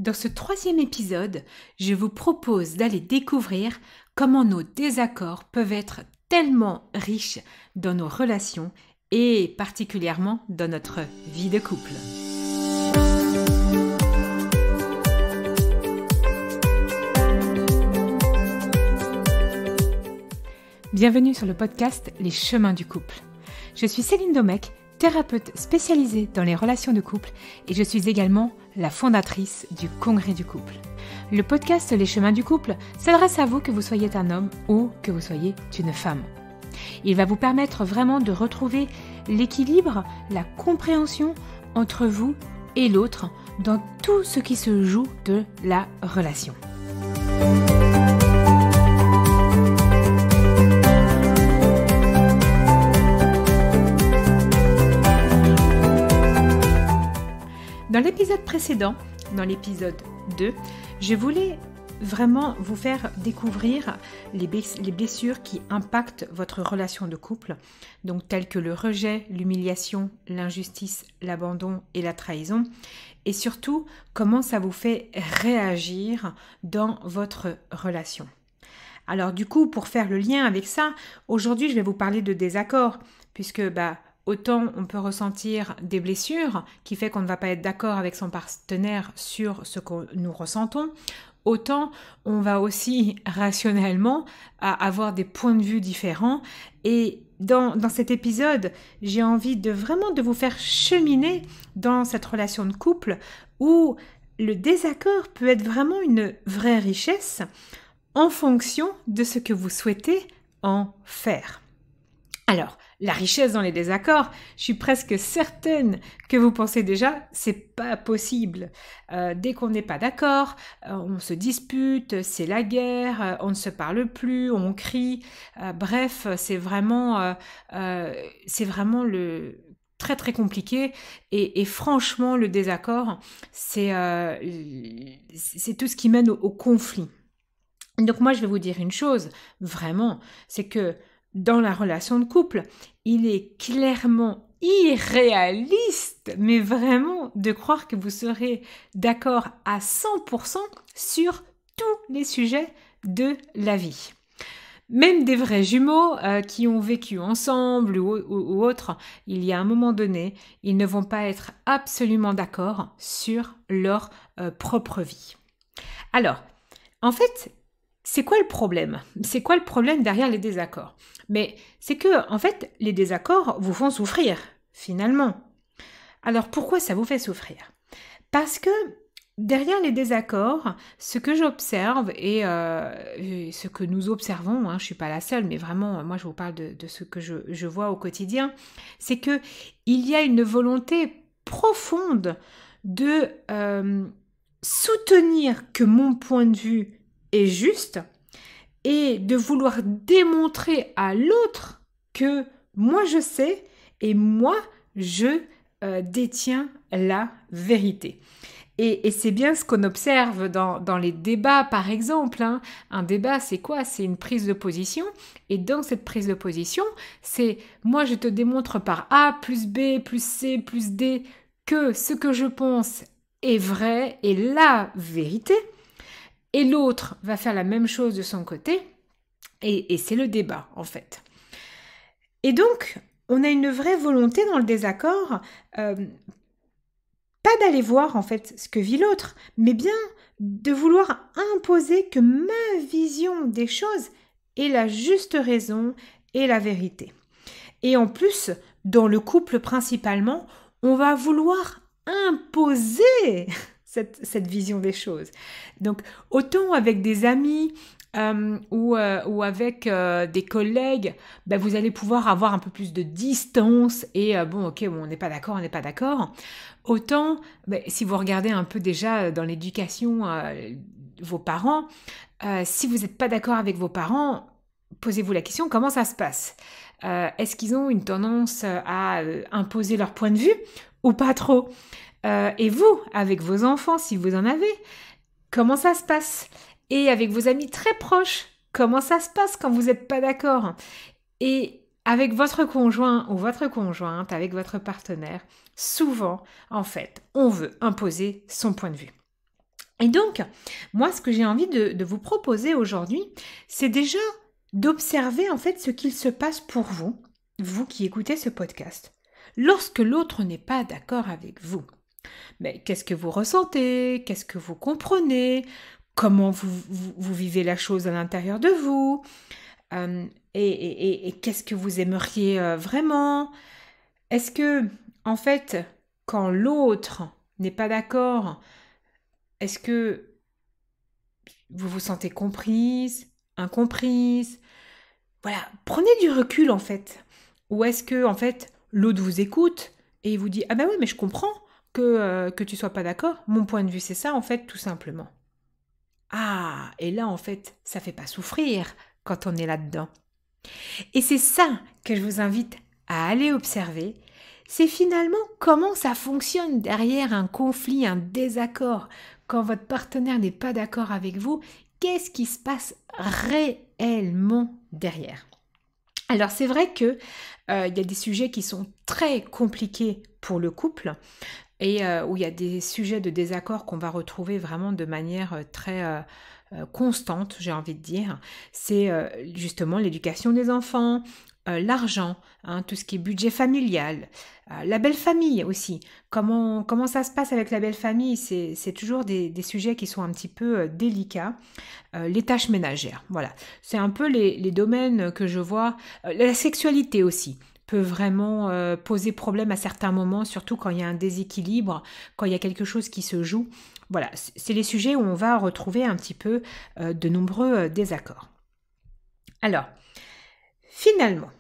Dans ce troisième épisode, je vous propose d'aller découvrir comment nos désaccords peuvent être tellement riches dans nos relations et particulièrement dans notre vie de couple. Bienvenue sur le podcast Les chemins du couple. Je suis Céline Domecq, thérapeute spécialisée dans les relations de couple et je suis également la fondatrice du Congrès du couple. Le podcast Les chemins du couple s'adresse à vous que vous soyez un homme ou que vous soyez une femme. Il va vous permettre vraiment de retrouver l'équilibre, la compréhension entre vous et l'autre dans tout ce qui se joue de la relation. Dans l'épisode précédent, dans l'épisode 2, je voulais vraiment vous faire découvrir les blessures qui impactent votre relation de couple, donc telles que le rejet, l'humiliation, l'injustice, l'abandon et la trahison, et surtout comment ça vous fait réagir dans votre relation. Alors du coup, pour faire le lien avec ça, aujourd'hui je vais vous parler de désaccords, puisque autant on peut ressentir des blessures qui fait qu'on ne va pas être d'accord avec son partenaire sur ce que nous ressentons, autant on va aussi rationnellement avoir des points de vue différents. Et dans cet épisode, j'ai envie de vraiment de vous faire cheminer dans cette relation de couple où le désaccord peut être vraiment une vraie richesse en fonction de ce que vous souhaitez en faire. Alors, la richesse dans les désaccords, je suis presque certaine que vous pensez déjà, c'est pas possible. Dès qu'on n'est pas d'accord, on se dispute, c'est la guerre, on ne se parle plus, on crie. Bref, c'est vraiment le très très compliqué. Et franchement, le désaccord, c'est tout ce qui mène au conflit. Donc moi, je vais vous dire une chose, vraiment, c'est que dans la relation de couple, il est clairement irréaliste, mais vraiment, de croire que vous serez d'accord à 100% sur tous les sujets de la vie. Même des vrais jumeaux qui ont vécu ensemble ou autre, il y a un moment donné, ils ne vont pas être absolument d'accord sur leur propre vie. Alors, en fait, c'est quoi le problème ? C'est quoi le problème derrière les désaccords ? Mais c'est que, en fait, les désaccords vous font souffrir, finalement. Alors, pourquoi ça vous fait souffrir ? Parce que derrière les désaccords, ce que j'observe et ce que nous observons, je ne suis pas la seule, mais vraiment, moi je vous parle de ce que je vois au quotidien, c'est qu'il y a une volonté profonde de soutenir que mon point de vue est juste et de vouloir démontrer à l'autre que moi je sais et moi je détiens la vérité. Et c'est bien ce qu'on observe dans les débats par exemple. Un débat c'est quoi ? C'est une prise de position et dans cette prise de position c'est moi je te démontre par A plus B plus C plus D que ce que je pense est vrai et la vérité. Et l'autre va faire la même chose de son côté, et c'est le débat, en fait. Et donc, on a une vraie volonté dans le désaccord, pas d'aller voir, en fait, ce que vit l'autre, mais bien de vouloir imposer que ma vision des choses est la juste raison et la vérité. Et en plus, dans le couple principalement, on va vouloir imposer cette vision des choses. Donc, autant avec des amis ou avec des collègues, vous allez pouvoir avoir un peu plus de distance et on n'est pas d'accord. Autant, si vous regardez un peu déjà dans l'éducation vos parents, si vous n'êtes pas d'accord avec vos parents, posez-vous la question, comment ça se passe ? Est-ce qu'ils ont une tendance à imposer leur point de vue ou pas trop ? Et vous, avec vos enfants, si vous en avez, comment ça se passe ? Et avec vos amis très proches, comment ça se passe quand vous n'êtes pas d'accord ? Et avec votre conjoint ou votre conjointe, avec votre partenaire, souvent, en fait, on veut imposer son point de vue. Et donc, moi, ce que j'ai envie de vous proposer aujourd'hui, c'est déjà d'observer en fait ce qu'il se passe pour vous, vous qui écoutez ce podcast, lorsque l'autre n'est pas d'accord avec vous. Mais qu'est-ce que vous ressentez? Qu'est-ce que vous comprenez? Comment vous vivez la chose à l'intérieur de vous? Et qu'est-ce que vous aimeriez vraiment? Est-ce que, en fait, quand l'autre n'est pas d'accord, est-ce que vous vous sentez comprise, incomprise? Voilà, prenez du recul en fait. Ou est-ce que en fait l'autre vous écoute et il vous dit ah ben oui mais je comprends que tu sois pas d'accord. Mon point de vue c'est ça en fait tout simplement. Ah et là en fait ça fait pas souffrir quand on est là-dedans. Et c'est ça que je vous invite à aller observer. C'est finalement comment ça fonctionne derrière un conflit, un désaccord. Quand votre partenaire n'est pas d'accord avec vous, qu'est-ce qui se passe réellement derrière? Alors c'est vrai que il y a des sujets qui sont très compliqués pour le couple et où il y a des sujets de désaccord qu'on va retrouver vraiment de manière très constante, j'ai envie de dire. C'est justement l'éducation des enfants, l'argent, hein, tout ce qui est budget familial, la belle famille aussi. Comment ça se passe avec la belle famille? C'est toujours des sujets qui sont un petit peu délicats. Les tâches ménagères, voilà. C'est un peu les domaines que je vois. La sexualité aussi peut vraiment poser problème à certains moments, surtout quand il y a un déséquilibre, quand il y a quelque chose qui se joue. Voilà, c'est les sujets où on va retrouver un petit peu de nombreux désaccords. Alors, finalement,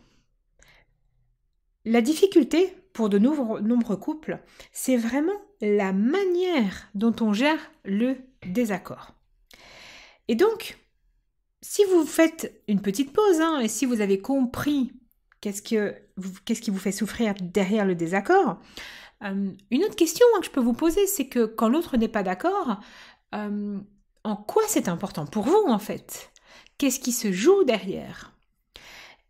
la difficulté pour de nombreux couples, c'est vraiment la manière dont on gère le désaccord. Et donc, si vous faites une petite pause, et si vous avez compris qu'est-ce qui vous fait souffrir derrière le désaccord, une autre question que je peux vous poser, c'est que quand l'autre n'est pas d'accord, en quoi c'est important pour vous en fait? Qu'est-ce qui se joue derrière?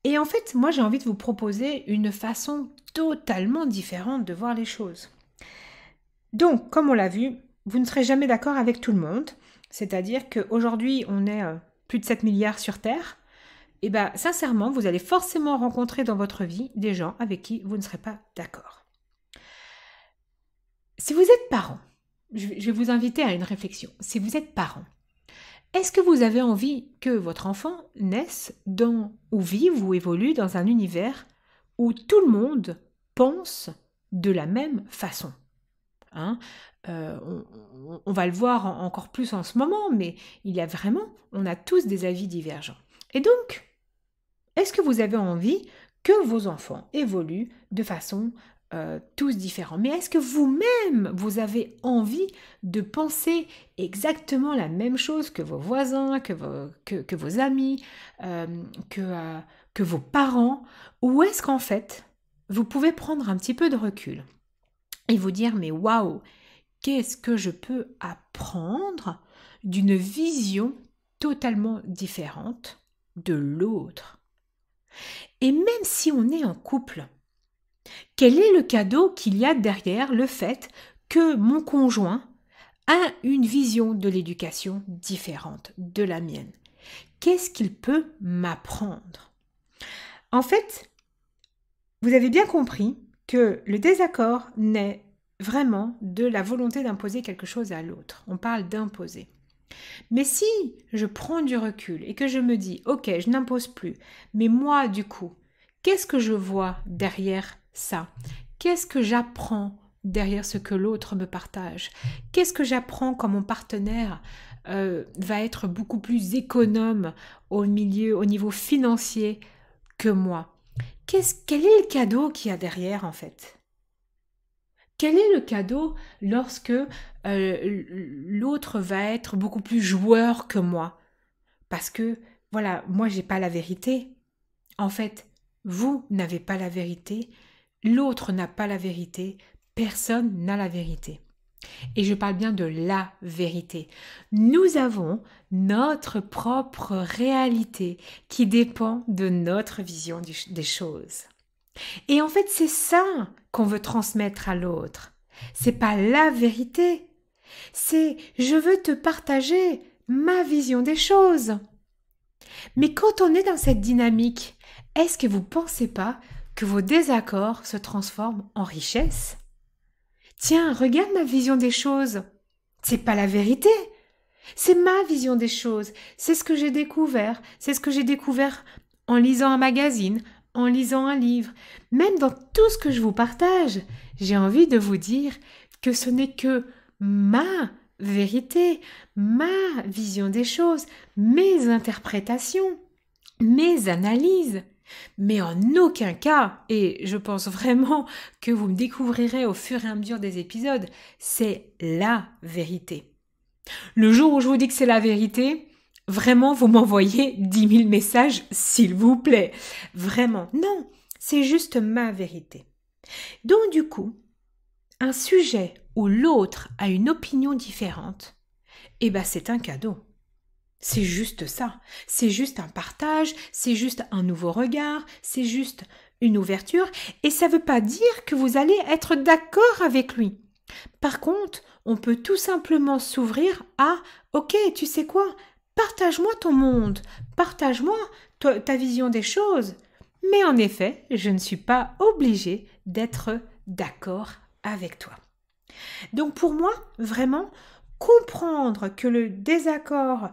Et en fait, moi j'ai envie de vous proposer une façon totalement différente de voir les choses. Donc, comme on l'a vu, vous ne serez jamais d'accord avec tout le monde, c'est-à-dire qu'aujourd'hui on est plus de 7 milliards sur Terre, et bien sincèrement, vous allez forcément rencontrer dans votre vie des gens avec qui vous ne serez pas d'accord. Si vous êtes parent, je vais vous inviter à une réflexion. Si vous êtes parent, est-ce que vous avez envie que votre enfant naisse ou vive ou évolue dans un univers où tout le monde pense de la même façon? On va le voir encore plus en ce moment, mais on a tous des avis divergents. Et donc, est-ce que vous avez envie que vos enfants évoluent de façon tous différents? Mais est-ce que vous-même, vous avez envie de penser exactement la même chose que vos voisins, que vos amis, que vos parents? Ou est-ce qu'en fait, vous pouvez prendre un petit peu de recul et vous dire, mais waouh, qu'est-ce que je peux apprendre d'une vision totalement différente de l'autre? Et même si on est en couple, quel est le cadeau qu'il y a derrière le fait que mon conjoint a une vision de l'éducation différente de la mienne? Qu'est-ce qu'il peut m'apprendre? En fait, vous avez bien compris que le désaccord naît vraiment de la volonté d'imposer quelque chose à l'autre. On parle d'imposer. Mais si je prends du recul et que je me dis, ok, je n'impose plus, mais moi, du coup, qu'est-ce que je vois derrière ça? Qu'est-ce que j'apprends derrière ce que l'autre me partage? Qu'est-ce que j'apprends quand mon partenaire va être beaucoup plus économe au niveau financier que moi? Quel est le cadeau qu'il y a derrière en fait? Quel est le cadeau lorsque l'autre va être beaucoup plus joueur que moi? Parce que, voilà, moi, j'ai pas la vérité. En fait, vous n'avez pas la vérité, l'autre n'a pas la vérité, personne n'a la vérité. Et je parle bien de la vérité. Nous avons notre propre réalité qui dépend de notre vision des choses. Et en fait, c'est ça qu'on veut transmettre à l'autre. C'est pas la vérité, C'est je veux te partager ma vision des choses. Mais quand on est dans cette dynamique, est-ce que vous ne pensez pas que vos désaccords se transforment en richesse? Tiens, regarde ma vision des choses. C'est pas la vérité. C'est ma vision des choses. C'est ce que j'ai découvert. C'est ce que j'ai découvert en lisant un magazine, en lisant un livre. Même dans tout ce que je vous partage, j'ai envie de vous dire que ce n'est que ma vérité, ma vision des choses, mes interprétations, mes analyses. Mais en aucun cas, et je pense vraiment que vous me découvrirez au fur et à mesure des épisodes, c'est la vérité. Le jour où je vous dis que c'est la vérité, vraiment, vous m'envoyez 10 000 messages, s'il vous plaît. Vraiment, non, c'est juste ma vérité. Donc du coup, un sujet où l'autre a une opinion différente, eh ben c'est un cadeau. C'est juste ça. C'est juste un partage, c'est juste un nouveau regard, c'est juste une ouverture. Et ça ne veut pas dire que vous allez être d'accord avec lui. Par contre, on peut tout simplement s'ouvrir à « Ok, tu sais quoi? Partage-moi ton monde, partage-moi ta vision des choses. » Mais en effet, je ne suis pas obligée d'être d'accord avec toi. Donc pour moi, vraiment, comprendre que le désaccord,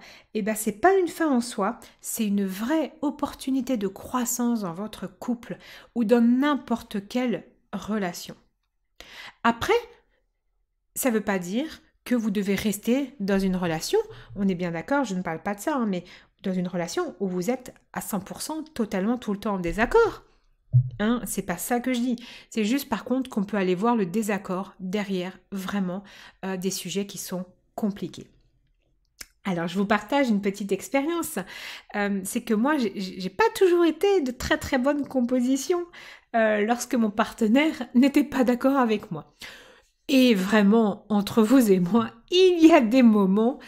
c'est pas une fin en soi, c'est une vraie opportunité de croissance dans votre couple ou dans n'importe quelle relation. Après, ça veut pas dire que vous devez rester dans une relation, on est bien d'accord, je ne parle pas de ça, mais dans une relation où vous êtes à 100% totalement tout le temps en désaccord. C'est pas ça que je dis. C'est juste par contre qu'on peut aller voir le désaccord derrière vraiment des sujets qui sont compliqués. Alors, je vous partage une petite expérience. C'est que moi, j'ai pas toujours été de très très bonne composition lorsque mon partenaire n'était pas d'accord avec moi. Et vraiment, entre vous et moi, il y a des moments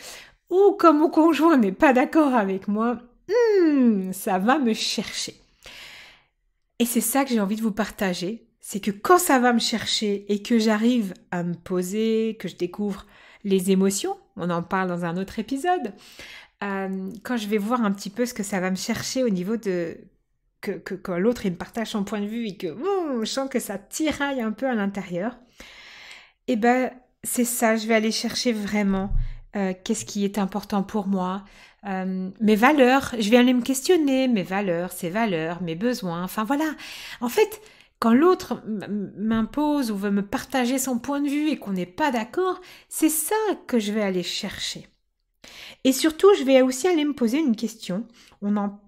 où, comme mon conjoint n'est pas d'accord avec moi, ça va me chercher. Et c'est ça que j'ai envie de vous partager, c'est que quand ça va me chercher et que j'arrive à me poser, que je découvre les émotions, on en parle dans un autre épisode, quand je vais voir un petit peu ce que ça va me chercher au niveau de... que quand l'autre il me partage son point de vue et que je sens que ça tiraille un peu à l'intérieur, c'est ça, je vais aller chercher vraiment qu'est-ce qui est important pour moi, mes valeurs, je vais aller me questionner, mes valeurs, ses valeurs, mes besoins, enfin voilà. En fait, quand l'autre m'impose ou veut me partager son point de vue et qu'on n'est pas d'accord, c'est ça que je vais aller chercher. Et surtout, je vais aussi aller me poser une question, on en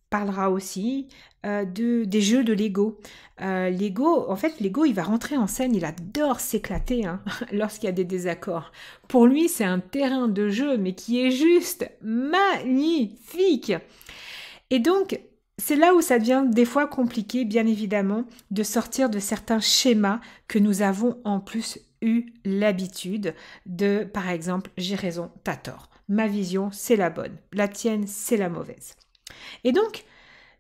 parlera aussi, des jeux de Lego. Lego, il va rentrer en scène, il adore s'éclater lorsqu'il y a des désaccords. Pour lui, c'est un terrain de jeu, mais qui est juste magnifique. Et donc, c'est là où ça devient des fois compliqué, bien évidemment, de sortir de certains schémas que nous avons en plus eu l'habitude de, par exemple, j'ai raison, t'as tort. Ma vision, c'est la bonne. La tienne, c'est la mauvaise. Et donc,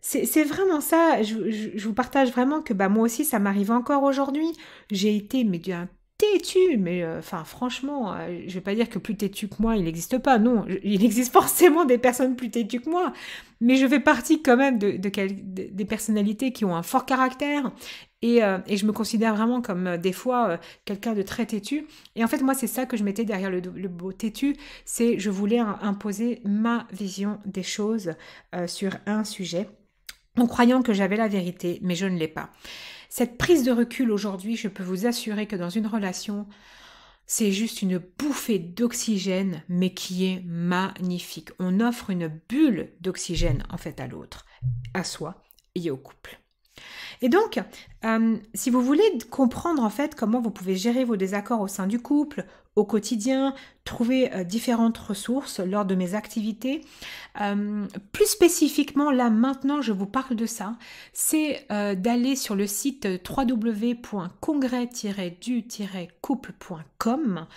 c'est vraiment ça, je vous partage vraiment que moi aussi ça m'arrive encore aujourd'hui. J'ai été d'un têtu, mais franchement, je ne vais pas dire que plus têtu que moi, il n'existe pas, non, il existe forcément des personnes plus têtues que moi, mais je fais partie quand même des personnalités qui ont un fort caractère et je me considère vraiment comme des fois quelqu'un de très têtu. Et en fait, moi, c'est ça que je mettais derrière le mot têtu, c'est je voulais imposer ma vision des choses sur un sujet, en croyant que j'avais la vérité, mais je ne l'ai pas. Cette prise de recul aujourd'hui, je peux vous assurer que dans une relation, c'est juste une bouffée d'oxygène, mais qui est magnifique. On offre une bulle d'oxygène, en fait, à l'autre, à soi et au couple. Et donc, si vous voulez comprendre, en fait, comment vous pouvez gérer vos désaccords au sein du couple, au quotidien, trouver différentes ressources lors de mes activités. Plus spécifiquement, là maintenant je vous parle de ça, c'est d'aller sur le site www.congrès-du-couple.com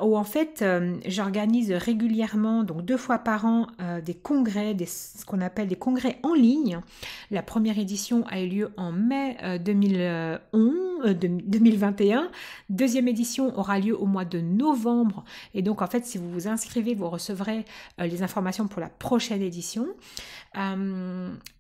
où en fait j'organise régulièrement, donc 2 fois par an, des congrès, ce qu'on appelle des congrès en ligne. La première édition a eu lieu en mai 2021. Deuxième édition aura lieu au mois de novembre. Et donc, en fait, si vous vous inscrivez, vous recevrez les informations pour la prochaine édition.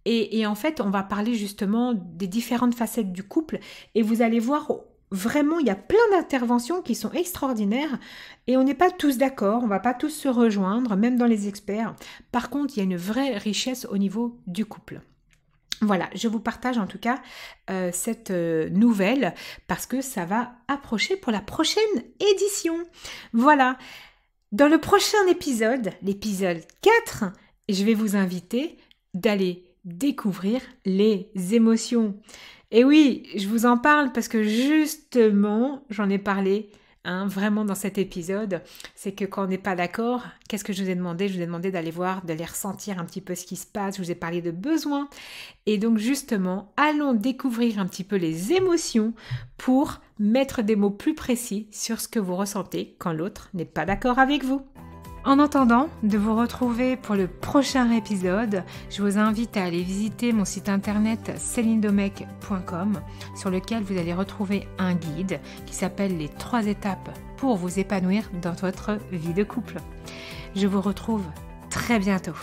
Et en fait, on va parler justement des différentes facettes du couple. Et vous allez voir, vraiment, il y a plein d'interventions qui sont extraordinaires. Et on n'est pas tous d'accord, on ne va pas tous se rejoindre, même dans les experts. Par contre, il y a une vraie richesse au niveau du couple. Voilà, je vous partage en tout cas cette nouvelle parce que ça va approcher pour la prochaine édition. Voilà, dans le prochain épisode, l'épisode 4, je vais vous inviter d'aller découvrir les émotions. Et oui, je vous en parle parce que justement, j'en ai parlé vraiment dans cet épisode, c'est que quand on n'est pas d'accord, qu'est-ce que je vous ai demandé? Je vous ai demandé d'aller voir, d'aller ressentir un petit peu ce qui se passe, je vous ai parlé de besoins. Et donc justement, allons découvrir un petit peu les émotions pour mettre des mots plus précis sur ce que vous ressentez quand l'autre n'est pas d'accord avec vous. En attendant de vous retrouver pour le prochain épisode, je vous invite à aller visiter mon site internet celinedomecq.com sur lequel vous allez retrouver un guide qui s'appelle les 3 étapes pour vous épanouir dans votre vie de couple. Je vous retrouve très bientôt.